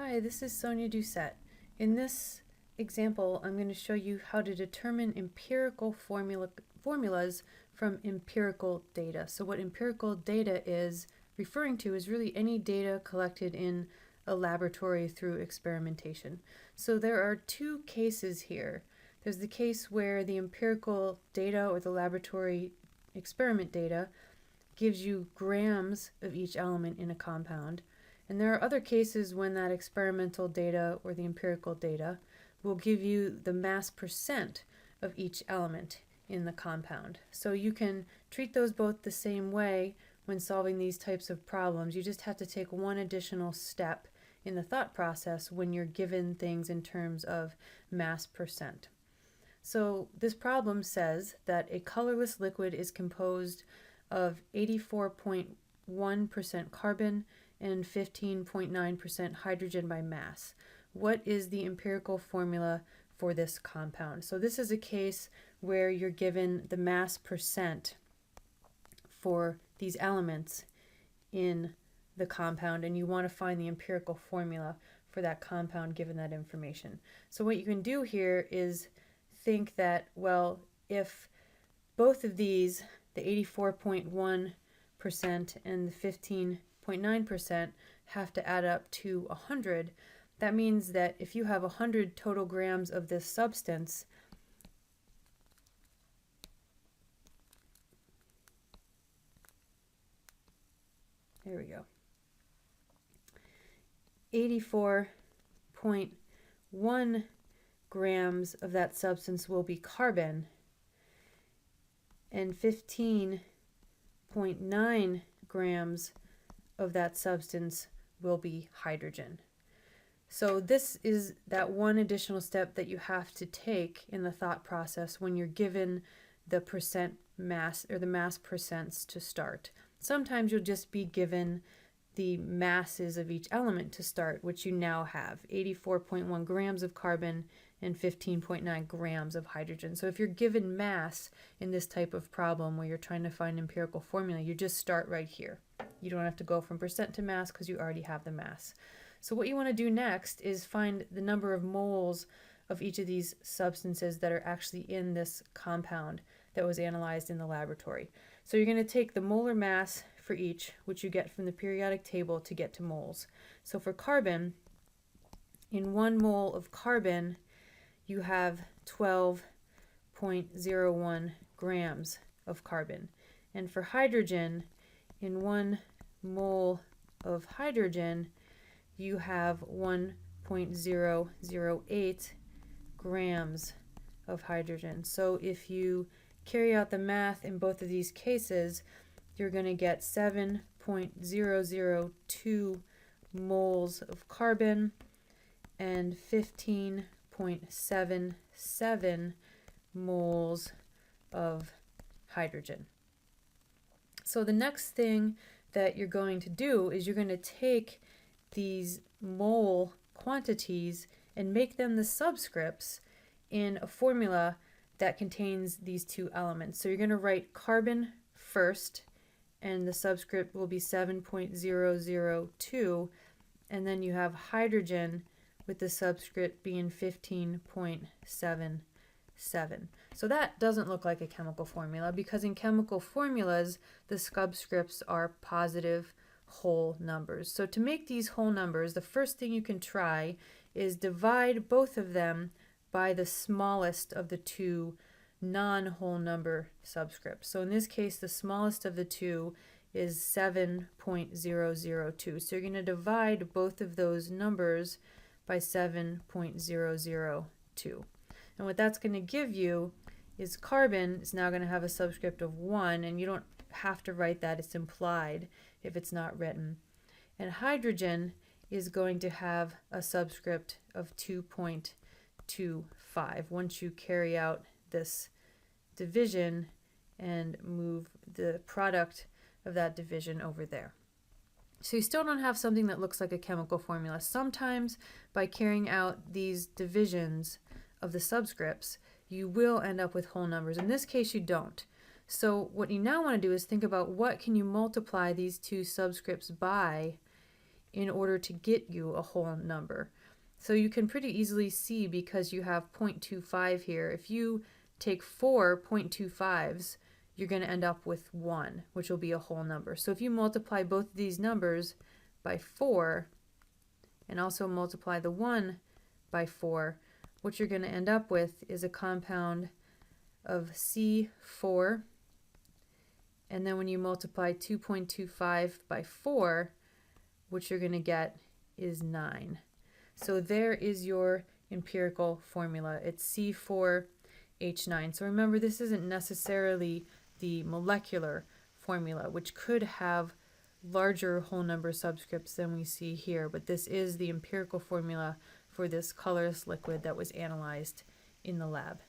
Hi, this is Sonia Doucette. In this example, I'm going to show you how to determine empirical formulas from empirical data. So what empirical data is referring to is really any data collected in a laboratory through experimentation. So there are two cases here. There's the case where the empirical data or the laboratory experiment data gives you grams of each element in a compound. And there are other cases when that experimental data or the empirical data will give you the mass percent of each element in the compound. So you can treat those both the same way when solving these types of problems. You just have to take one additional step in the thought process when you're given things in terms of mass percent. So this problem says that a colorless liquid is composed of 84.1% carbon and 15.9% hydrogen by mass. What is the empirical formula for this compound? So this is a case where you're given the mass percent for these elements in the compound, and you want to find the empirical formula for that compound given that information. So what you can do here is think that, well, if both of these, the 84.1% and the 15.9% have to add up to 100, that means that if you have 100 total grams of this substance, there we go, 84.1 grams of that substance will be carbon, and 15.9 grams of that substance will be hydrogen. So this is that one additional step that you have to take in the thought process when you're given the percent mass or the mass percents to start. Sometimes you'll just be given the masses of each element to start, which you now have, 84.1 grams of carbon and 15.9 grams of hydrogen. So if you're given mass in this type of problem where you're trying to find empirical formula, you just start right here. You don't have to go from percent to mass because you already have the mass. So what you want to do next is find the number of moles of each of these substances that are actually in this compound that was analyzed in the laboratory. So you're going to take the molar mass for each, which you get from the periodic table to get to moles. So for carbon, in 1 mole of carbon, you have 12.01 grams of carbon. And for hydrogen, in 1 mole of hydrogen, you have 1.008 grams of hydrogen. So if you carry out the math in both of these cases, you're going to get 7.002 moles of carbon and 15.77 moles of hydrogen. So the next thing that you're going to do is you're going to take these mole quantities and make them the subscripts in a formula that contains these two elements. So you're going to write carbon first, and the subscript will be 7.002, and then you have hydrogen with the subscript being 15.77. So that doesn't look like a chemical formula, because in chemical formulas the subscripts are positive whole numbers. So to make these whole numbers, the first thing you can try is divide both of them by the smallest of the two non-whole number subscripts. So in this case, the smallest of the two is 7.002. So you're going to divide both of those numbers by 7.002. And what that's going to give you is carbon is now going to have a subscript of 1, and you don't have to write that, it's implied if it's not written. And hydrogen is going to have a subscript of 2.25 once you carry out this division and move the product of that division over there. So you still don't have something that looks like a chemical formula. Sometimes by carrying out these divisions of the subscripts, you will end up with whole numbers. In this case, you don't. So what you now want to do is think about what can you multiply these two subscripts by in order to get you a whole number. So you can pretty easily see, because you have 0.25 here, if you take 4 0.25s, you're going to end up with 1, which will be a whole number. So if you multiply both of these numbers by 4 and also multiply the 1 by 4, what you're going to end up with is a compound of C4, and then when you multiply 2.25 by 4, what you're going to get is 9. So there is your empirical formula. It's C4H9. So remember, this isn't necessarily the molecular formula, which could have larger whole number subscripts than we see here, but this is the empirical formula for this colorless liquid that was analyzed in the lab.